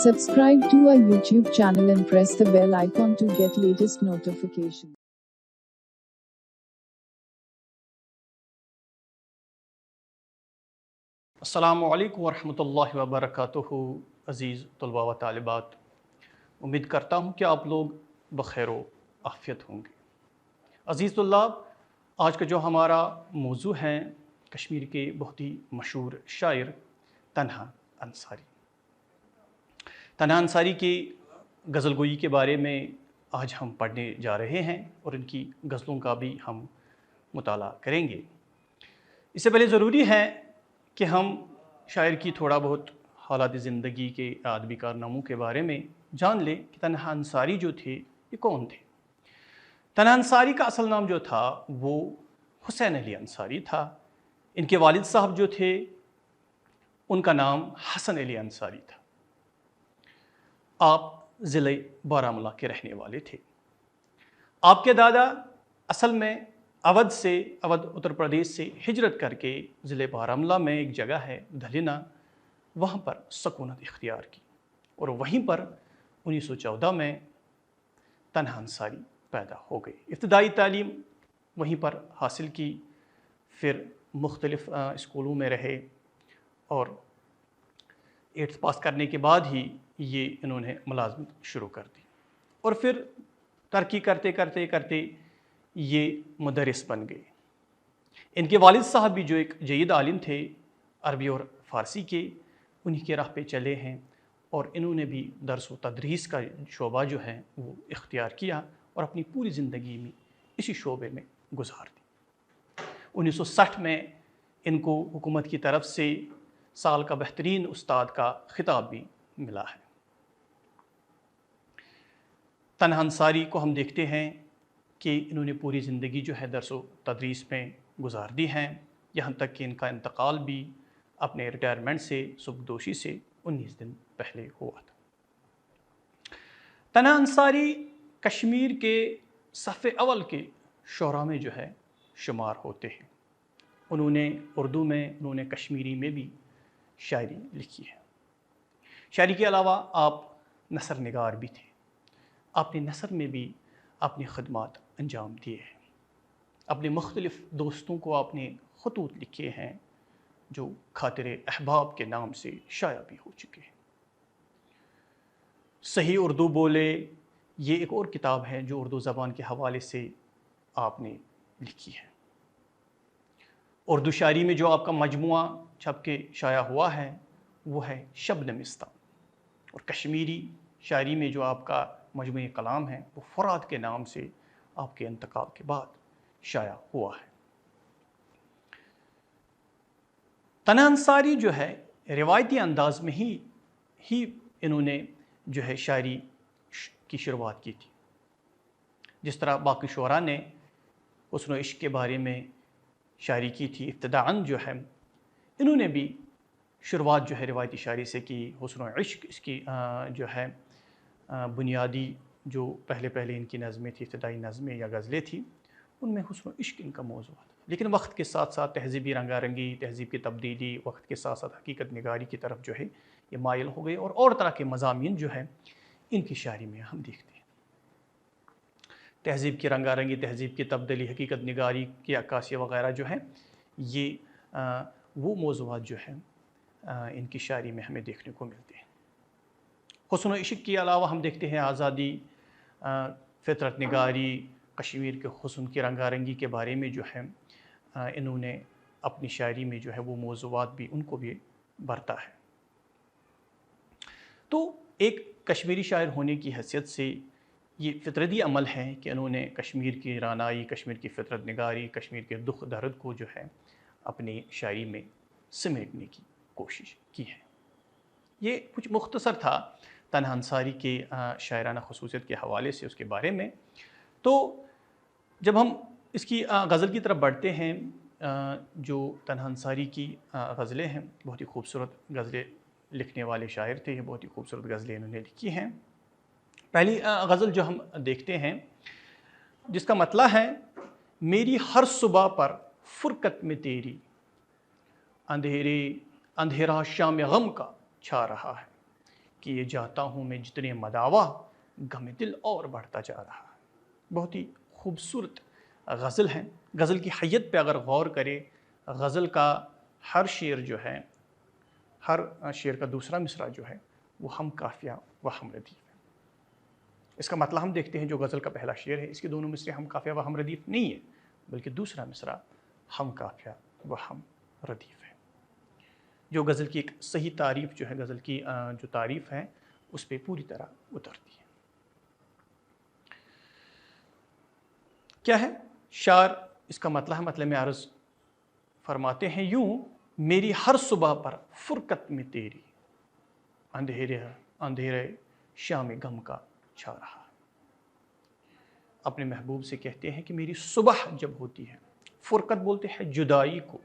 Subscribe to our YouTube channel and press the bell icon to get latest notifications. अस्सलामु अलैकुम वरहमतुल्लाहि वबरकातुहू। अज़ीज़ तलबा व तालिबात, उम्मीद करता हूँ कि आप लोग बखैर व आफ़ियत होंगे। अज़ीज़ तल्लाब, आज का जो हमारा मौजू है, कश्मीर के बहुत ही मशहूर शायर तन्हा अंसारी। तन्हा अंसारी की गज़लगोई के बारे में आज हम पढ़ने जा रहे हैं और इनकी गज़लों का भी हम मुताला करेंगे। इससे पहले ज़रूरी है कि हम शायर की थोड़ा बहुत हालात ज़िंदगी के आदमी कारनामों के बारे में जान लें कि तन्हा अंसारी जो थे ये कौन थे। तन्हा अंसारी का असल नाम जो था वो हुसैन अली अंसारी था। इनके वालिद साहब जो थे उनका नाम हसन अली अंसारी था। आप ज़िले बारामूला के रहने वाले थे। आपके दादा असल में अवध उत्तर प्रदेश से हिजरत करके ज़िले बारामूला में एक जगह है धलिना, वहाँ पर सकूनत इख्तियार की और वहीं पर 1914 में तन्हा अंसारी पैदा हो गए। इब्तदाई तालीम वहीं पर हासिल की, फिर मुख्तलिफ़ स्कूलों में रहे और 8th पास करने के बाद ही ये इन्होंने मुलाजमत शुरू कर दी और फिर तरक्की करते करते करते ये मुदर्रिस बन गए। इनके वालिद साहब भी जो एक जय्यद आलिम थे अरबी और फ़ारसी के, उन्हीं के राह पे चले हैं और इन्होंने भी दर्स व तदरीस का शोबा जो है वो इख्तियार किया और अपनी पूरी ज़िंदगी में इसी शोबे में गुजार दी। 1960 में इनको हुकूमत की तरफ से साल का बेहतरीन उस्ताद का खिताब भी मिला है। तन्हा अंसारी को हम देखते हैं कि इन्होंने पूरी ज़िंदगी जो है दर्स व तदरीस में गुजार दी हैं, यहाँ तक कि इनका इंतकाल भी अपने रिटायरमेंट से सुबकदोशी से 19 दिन पहले हुआ था। तन्हा अंसारी कश्मीर के सफ़े अव्वल के शुरा में जो है शुमार होते हैं। उन्होंने उर्दू में, उन्होंने कश्मीरी में भी शायरी लिखी है। शायरी के अलावा आप नसर निगार भी थे। आपने नसर में भी अपनी खदमात अंजाम दिए हैं। अपने मुख्तलिफ़ दोस्तों को आपने खतूत लिखे हैं जो खातिर अहबाब के नाम से शाया भी हो चुके हैं। सही उर्दू बोले, ये एक और किताब है जो उर्दू ज़बान के हवाले से आपने लिखी है। उर्दू शायरी में जो आपका मजमुआ छप के शाया हुआ है वो है शबनमिस्तान, और कश्मीरी शायरी में जो आपका मजमुए कलाम है वो फराद के नाम से आपके इंतकाल के बाद शाया हुआ है। तन्हा अंसारी जो है रिवायती अंदाज में ही इन्होंने जो है शायरी की शुरुआत की थी। जिस तरह बाकी शुरा ने हुस्न व इश्क के बारे में शायरी की थी इब्तिदाअन, जो है इन्होंने भी शुरुआत जो है रिवायती शायरी से की। हुस्न व इश्क इसकी जो है बुनियादी जो पहले इनकी नज़में थी, इब्तिदाई नज़में या गज़लें थी, उनमें हुस्न व इश्क इनका मौज़ू था। लेकिन वक्त के साथ साथ तहज़ीबी रंगारंगी, तहज़ीब की तब्दीली, वक्त के साथ साथ हकीकत निगारी की तरफ जो है ये मायल हो गए और तरह के मज़ामीन जो है इनकी शायरी में हम देखते हैं। तहज़ीब की रंगारंगी, तहज़ीब की तब्दीली, हकीकत निगारी की अक्कासी वग़ैरह जो है ये वो मौज़ूआत जो है इनकी शायरी में हमें देखने को मिलते हैं। हुस्न व इश्क के अलावा हम देखते हैं आज़ादी, फ़ितरत निगारी, कश्मीर के हुस्न की रंगारंगी के बारे में जो है इन्होंने अपनी शायरी में जो है वो मौज़ूआत भी उनको भी बरता है। तो एक कश्मीरी शायर होने की हैसियत से ये फितरती अमल है कि इन्होंने कश्मीर की रानाई, कश्मीर की फ़ितरत निगारी, कश्मीर के दुख दर्द को जो है अपनी शायरी में समेटने की कोशिश की है। ये कुछ मुख्तसर था तन्हा अंसारी के शायराना खसूसियत के हवाले से उसके बारे में। तो जब हम इसकी गज़ल की तरफ बढ़ते हैं, जो तन्हा अंसारी की गज़लें हैं, बहुत ही खूबसूरत गज़लें लिखने वाले शायर थे। ये बहुत ही खूबसूरत गज़लें इन्होंने लिखी हैं। पहली गज़ल जो हम देखते हैं जिसका मतला है, मेरी हर सुबह पर फ़ुरक़त में तेरी अंधेरा शाम गम का छा रहा है। किए जाता हूँ मैं जितने मदावा, गम दिल और बढ़ता जा रहा है। बहुत ही खूबसूरत गज़ल है। गज़ल की हैयत पे अगर गौर करें, गज़ल का हर शेर जो है, हर शेर का दूसरा मिसरा जो है वो हम काफ़िया व हम रदीफ़ है। इसका मतलब हम देखते हैं जो गज़ल का पहला शेर है, इसके दोनों मिसरे हम काफ़िया व हम रदीफ़ नहीं है, बल्कि दूसरा मिसरा हम काफ़िया व हम रदीफ़ है, जो गज़ल की एक सही तारीफ़ जो है, गज़ल की जो तारीफ़ है उस पर पूरी तरह उतरती है। क्या है शार? इसका मतलब में अर्ज़ फरमाते हैं यूँ, मेरी हर सुबह पर फुरकत में तेरी, अंधेरे शाम गम का छा रहा। अपने महबूब से कहते हैं कि मेरी सुबह जब होती है, फुरकत बोलते हैं जुदाई को,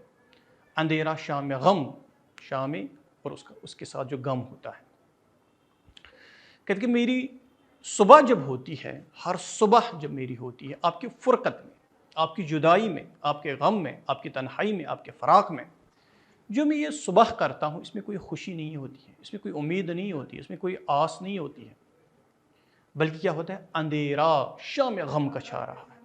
अंधेरा शाम गम, शाम और उसके साथ जो गम होता है। कहते कि मेरी सुबह जब होती है, हर सुबह जब मेरी होती है आपकी फुरकत में, आपकी जुदाई में, आपके गम में, आपकी तन्हाई में, आपके फ़राक़ में, जो मैं ये सुबह करता हूँ इसमें कोई खुशी नहीं होती है, इसमें कोई उम्मीद नहीं होती है, इसमें कोई आस नहीं होती है, बल्कि क्या होता है, अंधेरा शाम गम का छा रहा है।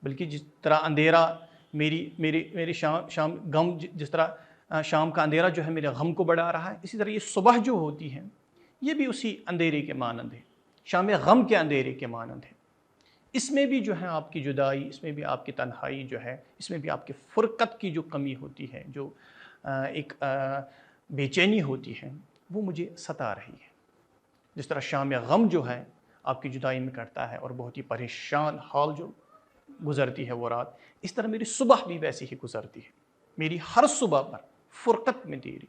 बल्कि जिस तरह अंधेरा मेरी शाम गम, जिस तरह शाम का अंधेरा जो है मेरे गम को बढ़ा रहा है, इसी तरह ये सुबह जो होती है ये भी उसी अंधेरे के मानंद है, शाम गम के अंधेरे के मानंद है। इसमें भी जो है आपकी जुदाई, इसमें भी आपकी तन्हाई जो है, इसमें भी आपकी फ़ुरकत की जो कमी होती है, जो एक बेचैनी होती है, वो मुझे सता रही है। जिस तरह शाम गम जो है आपकी जुदाई में करता है और बहुत ही परेशान हाल जो गुज़रती है वो रात, इस तरह मेरी सुबह भी वैसी ही गुज़रती है। मेरी हर सुबह पर फ़ुरकत में तेरी,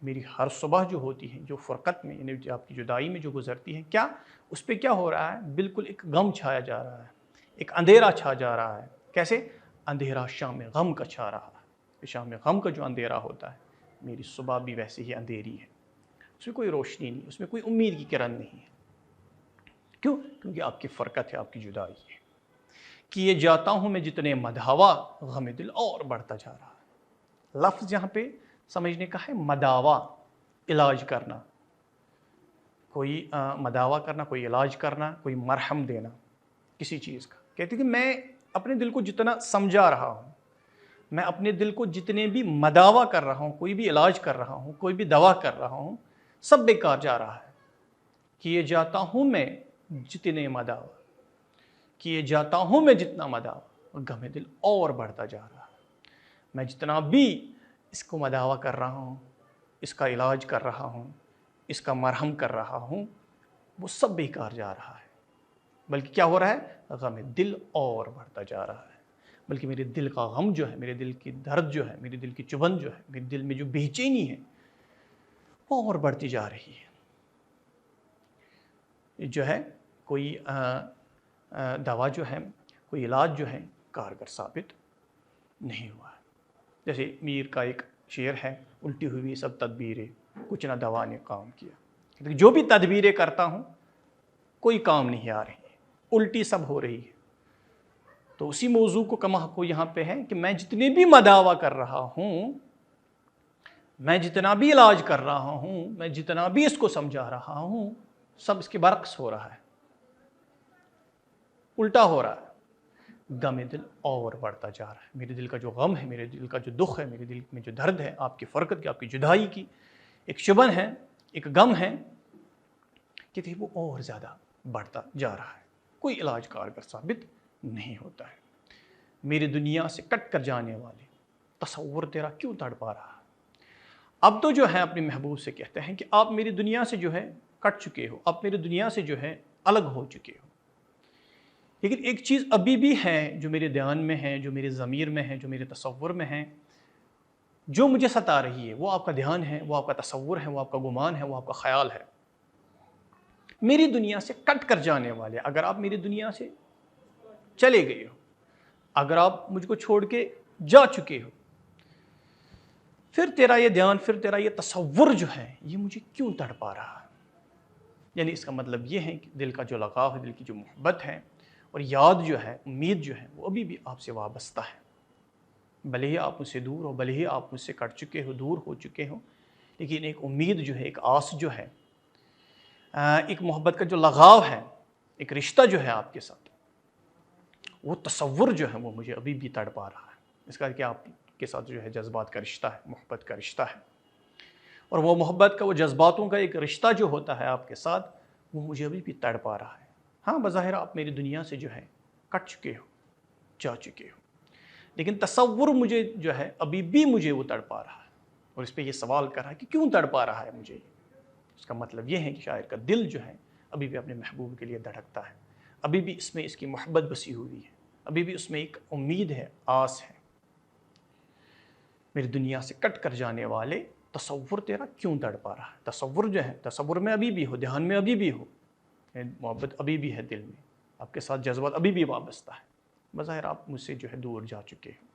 मेरी हर सुबह जो होती है, जो फ़ुरकत में यानी जो आपकी जुदाई में जो गुज़रती है, क्या उस पर क्या हो रहा है, बिल्कुल एक गम छाया जा रहा है, एक अंधेरा छा जा रहा है। कैसे? अंधेरा शाम गम का छा रहा है। शाम गम का जो अंधेरा होता है, मेरी सुबह भी वैसे ही अंधेरी है, उसमें कोई रोशनी नहीं, उसमें कोई उम्मीद की किरण नहीं है। क्यों? क्योंकि आपकी फ़ुरकत है, आपकी जुदाई है। किए जाता हूँ मैं जितने मदावा, गम दिल और बढ़ता जा रहा है। लफ्ज़ यहाँ पे समझने का है मदावा, इलाज करना, कोई मदावा करना, कोई इलाज करना, कोई मरहम देना किसी चीज़ का। कहते कि मैं अपने दिल को जितना समझा रहा हूँ, मैं अपने दिल को जितने भी मदावा कर रहा हूँ, कोई भी इलाज कर रहा हूँ, कोई भी दवा कर रहा हूँ, सब बेकार जा रहा है। किए जाता हूँ मैं जितने मदावा, किए जाता हूँ मैं जितना मदावा, और गम दिल और बढ़ता जा रहा है। मैं जितना भी इसको मदावा कर रहा हूँ, इसका इलाज कर रहा हूँ, इसका मरहम कर रहा हूँ, वो सब बेकार जा रहा है। बल्कि क्या हो रहा है, गम दिल और बढ़ता जा रहा है। बल्कि मेरे दिल का गम जो है, मेरे दिल की दर्द जो है, मेरे दिल की चुभन जो है, मेरे दिल में जो बेचैनी है, वो और बढ़ती जा रही है। जो है कोई दवा जो है, कोई इलाज जो है कारगर साबित नहीं हुआ है। जैसे मीर का एक शेर है, उल्टी हुई सब तदबीरें, कुछ ना दवा ने काम किया। जो भी तदबीरें करता हूँ कोई काम नहीं आ रही है, उल्टी सब हो रही है। तो उसी मौजू को कमा को यहाँ पे है कि मैं जितने भी मदावा कर रहा हूँ, मैं जितना भी इलाज कर रहा हूँ, मैं जितना भी इसको समझा रहा हूँ, सब इसके बरक्स हो रहा है, उल्टा हो रहा है। गम दिल और बढ़ता जा रहा है। मेरे दिल का जो गम है, मेरे दिल का जो दुख है, मेरे दिल में जो दर्द है, आपकी फ़ुरकत की, आपकी जुदाई की एक शुबन है, एक गम है, कि वो और ज़्यादा बढ़ता जा रहा है। कोई इलाज कारगर साबित नहीं होता है। मेरी दुनिया से कट कर जाने वाले तसव्वुर तेरा क्यों तड़पा रहा है। अब तो जो है अपने महबूब से कहते हैं कि आप मेरी दुनिया से जो है कट चुके हो, आप मेरी दुनिया से जो है अलग हो चुके हो, लेकिन एक चीज़ अभी भी है जो मेरे ध्यान में है, जो मेरे ज़मीर में है, जो मेरे तसव्वुर में है, जो मुझे सता रही है, वो आपका ध्यान है, वो आपका तसव्वुर है, वो आपका गुमान है, वो आपका ख्याल है। मेरी दुनिया से कट कर जाने वाले, अगर आप मेरी दुनिया से चले गए हो, अगर आप मुझको छोड़ के जा चुके हो, फिर तेरा ये ध्यान, फिर तेरा ये तसव्वुर जो है, ये मुझे क्यों तड़पा रहा है। यानी इसका मतलब ये है कि दिल का जो लगाव है, दिल की जो मोहब्बत है और याद जो है, उम्मीद जो है, वो अभी भी आपसे वाबस्ता है। भले ही आप मुझसे दूर हो, भले ही आप मुझसे कट चुके हो, दूर हो चुके हो, लेकिन एक उम्मीद जो है, एक आस जो है, ایک محبت کا جو لگاؤ ہے، ایک رشتہ جو ہے آپ کے ساتھ، وہ تصور جو ہے وہ مجھے ابھی بھی تڑپا رہا ہے۔ اس کا کہ آپ کے ساتھ جو ہے جذبات کا رشتہ ہے، محبت کا رشتہ ہے، اور وہ محبت کا، وہ جذباتوں کا ایک رشتہ جو ہوتا ہے آپ کے ساتھ، وہ مجھے ابھی بھی تڑپا رہا ہے۔ ہاں، بظاہر آپ میری دنیا سے جو ہے کٹ چکے ہو، جا چکے ہو، لیکن تصور مجھے جو ہے ابھی بھی مجھے وہ تڑپا رہا ہے۔ اور اس پہ یہ سوال کر رہا ہے کہ کیوں تڑپا رہا ہے مجھے؟ اس کا مطلب یہ ہے کہ شاعر کا دل جو ہے ابھی بھی اپنے محبوب کے لیے دھڑکتا ہے، ابھی بھی اس میں اس کی محبت بسی ہوئی ہے، ابھی بھی اس میں ایک امید ہے، آس ہے۔ میری دنیا سے کٹ کر جانے والے، تصور تیرا کیوں تڑپا رہا ہے؟ تصور جو ہے، تصور میں ابھی بھی ہو، دھیان میں ابھی بھی ہو، محبت ابھی بھی ہے دل میں، آپ کے ساتھ جذبات ابھی بھی وابستہ ہے، بظاہر آپ مجھ سے جو ہے دور جا چکے ہیں،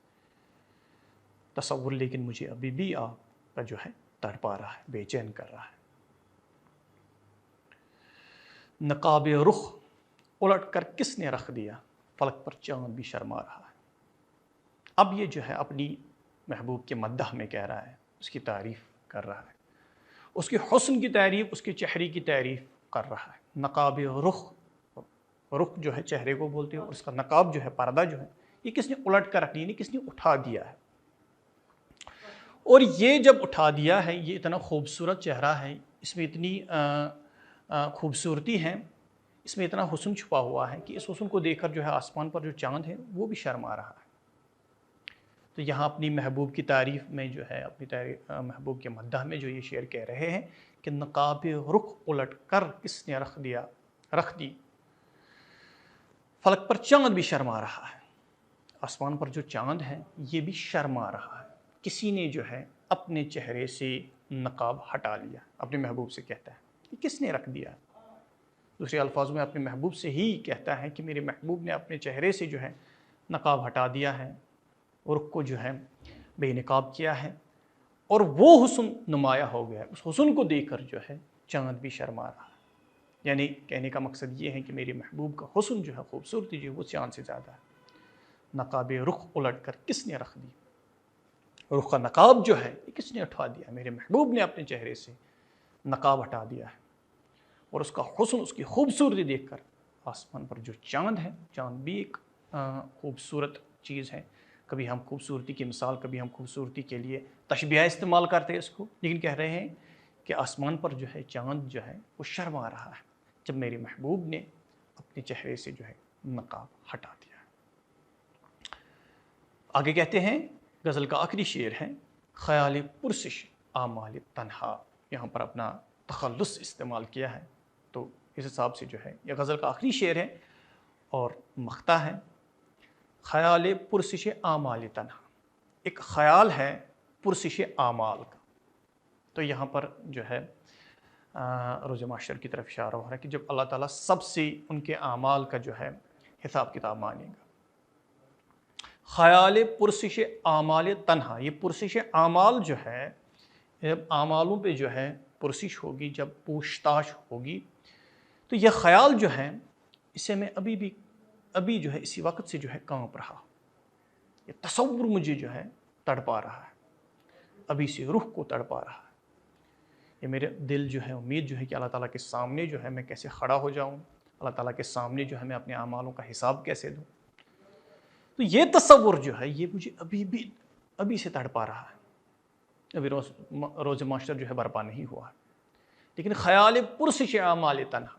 تصور لیکن مجھے ابھی بھی آپ کا جو ہے تڑپا رہا ہے، بے چین کر رہا ہے۔ نقاب رخ الٹ کر کس نے رکھ دیا، فلک پر چاند بھی شرما رہا ہے۔ اب یہ جو ہے اپنی محبوب کے مدح میں کہہ رہا ہے، اس کی تعریف کر رہا ہے، اس کے حسن کی تعریف، اس کے چہرے کی تعریف کر رہا ہے۔ نقاب رخ، رخ جو ہے چہرے کو بولتے ہیں، اور اس کا نقاب جو ہے، پردہ جو ہے، یہ کس نے الٹ کر رکھ دیا، کس نے اٹھا دیا ہے۔ اور یہ جب اٹھا دیا ہے، یہ اتنا خوبصورت چہرہ ہے، اس میں اتنی خوبصورتی ہے، اس میں اتنا حسن چھپا ہوا ہے کہ اس حسن کو دیکھ کر جو ہے آسمان پر جو چاند ہے وہ بھی شرما رہا ہے۔ تو یہاں اپنی محبوب کی تعریف میں جو ہے، اپنی محبوب کے مدح میں جو یہ شعر کہہ رہے ہیں کہ نقاب رخ الٹ کر کس نے رکھ دی، فلک پر چاند بھی شرما رہا ہے۔ آسمان پر جو چاند ہے یہ بھی شرما رہا ہے، کسی نے جو ہے اپنے چہرے سے نقاب ہٹا لیا، اپنے محبوب سے کہتا ہے یہ کس نے رکھ دیا؟ دوسرے الفاظ میں اپنے محبوب سے ہی کہتا ہے کہ میرے محبوب نے اپنے چہرے سے جو ہے نقاب ہٹا دیا ہے، رخ کو جو ہے بے نقاب کیا ہے، اور وہ حسن نمایاں ہو گیا ہے۔ اس حسن کو دیکھ کر جو ہے چاند بھی شرما رہا ہے۔ یعنی کہنے کا مقصد یہ ہے کہ میرے محبوب کا حسن جو ہے، خوبصورتی جو ہے، وہ چاند سے زیادہ ہے۔ نقاب رخ الٹ کر کس نے رکھ دی، رخ کا نقاب جو ہے یہ کس نے اٹھا دیا؟ میرے محبوب نے اپنے چہرے سے نقاب ہٹا دیا ہے، اور اس کا حسن، اس کی خوبصورتی دیکھ کر آسمان پر جو چاند ہے، چاند بھی ایک خوبصورت چیز ہے۔ کبھی ہم خوبصورتی کی مثال، کبھی ہم خوبصورتی کے لیے تشبیہ استعمال کرتے ہیں اس کو، لیکن کہہ رہے ہیں کہ آسمان پر جو ہے چاند جو ہے وہ شرما رہا ہے جب میرے محبوب نے اپنے چہرے سے جو ہے نقاب ہٹا دیا ہے۔ آگے کہتے ہیں، غزل کا آخری شعر ہے، خیال پرسش آمال تنہا۔ یہاں پر اپنا تخلص استعمال کیا ہے، تو اس حساب سے جو ہے یہ غزل کا آخری شعر ہے اور مقطع ہے۔ خیال پرسش آمال تنہا، ایک خیال ہے پرسش اعمال کا۔ تو یہاں پر جو ہے روز محشر کی طرف اشارہ ہو رہا ہے کہ جب اللہ تعالیٰ سب سے ان کے اعمال کا جو ہے حساب کتاب مانگے گا۔ خیال پرسش اعمال تنہا، یہ پرسش اعمال جو ہے، جب اعمالوں پہ جو ہے پرسش ہوگی، جب پوچھ تاچھ ہوگی، تو یہ خیال جو ہے اسے میں ابھی جو ہے اسی وقت سے جو ہے کانپ رہا، یہ تصور مجھے جو ہے تڑپا رہا ہے، ابھی سے روح کو تڑپا رہا ہے۔ یہ میرے دل جو ہے امید جو ہے کہ اللہ تعالیٰ کے سامنے جو ہے میں کیسے کھڑا ہو جاؤں، اللہ تعالیٰ کے سامنے جو ہے میں اپنے اعمالوں کا حساب کیسے دوں۔ تو یہ تصور جو ہے یہ مجھے ابھی سے تڑپا رہا ہے، ابھی روز معاشر جو ہے برپا نہیں ہوا ہے، لیکن خیال پرسش اعمال تنہا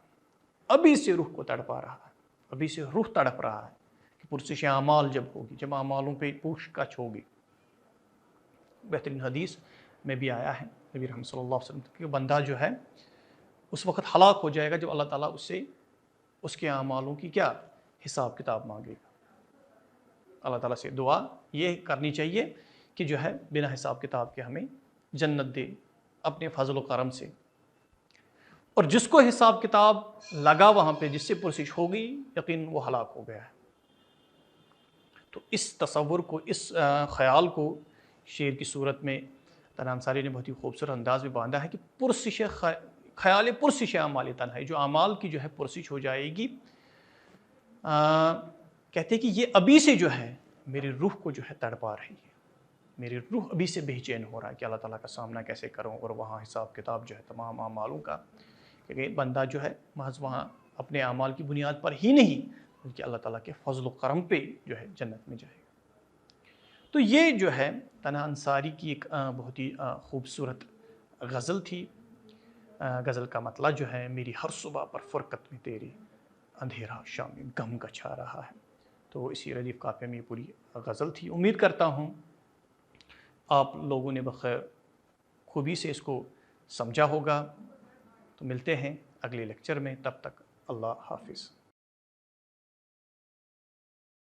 ابھی سے روح کو تڑپا رہا ہے، ابھی سے روح تڑپ رہا ہے کہ پرسش اعمال جب ہوگی، جب اعمالوں پہ پوچھ گچھ ہوگی۔ بہترین حدیث میں بھی آیا ہے نبی رحمت صلی اللہ علیہ وسلم کہ بندہ جو ہے اس وقت ہلاک ہو جائے گا جب اللہ تعالیٰ اس کے اعمالوں کی کیا حساب کتاب مانگے گا۔ اللہ تعالیٰ سے دعا یہ کرنی چاہیے کہ جو ہے بنا حساب کتاب کے ہمیں جنت دے اپنے فضل و کرم سے، اور جس کو حساب کتاب لگا وہاں پہ، جس سے پرسش ہوگی، یقین وہ ہلاک ہو گیا ہے۔ تو اس تصور کو، اس خیال کو شعر کی صورت میں تنہا انصاری نے بہت ہی خوبصورت انداز میں باندھا ہے کہ خیال پرسش اعمال تنہا، جو اعمال کی جو ہے پرسش ہو جائے گی، کہتے ہیں کہ یہ ابھی سے جو ہے میری روح کو جو ہے تڑپا رہی ہے، میری روح ابھی سے بے چین ہو رہا ہے کہ اللہ تعالیٰ کا سامنا کیسے کروں، اور وہاں حساب کتاب جو ہے تمام اعمالوں کا کہ بندہ جو ہے محض وہاں اپنے اعمال کی بنیاد پر ہی نہیں بلکہ اللہ تعالیٰ کے فضل و کرم پہ جو ہے جنت میں جائے گا۔ تو یہ جو ہے تنہا انصاری کی ایک بہت ہی خوبصورت غزل تھی۔ غزل کا مطلب جو ہے میری ہر صبح پر فرقت میں تیری اندھیرا شام میں غم کا چھا رہا ہے۔ تو اسی ردیف قافیہ میں یہ پوری غزل تھی۔ امید کرتا ہوں آپ لوگوں نے بخیر خوبی سے اس کو سمجھا ہوگا۔ تو ملتے ہیں اگلے لیکچر میں، تب تک اللہ حافظ۔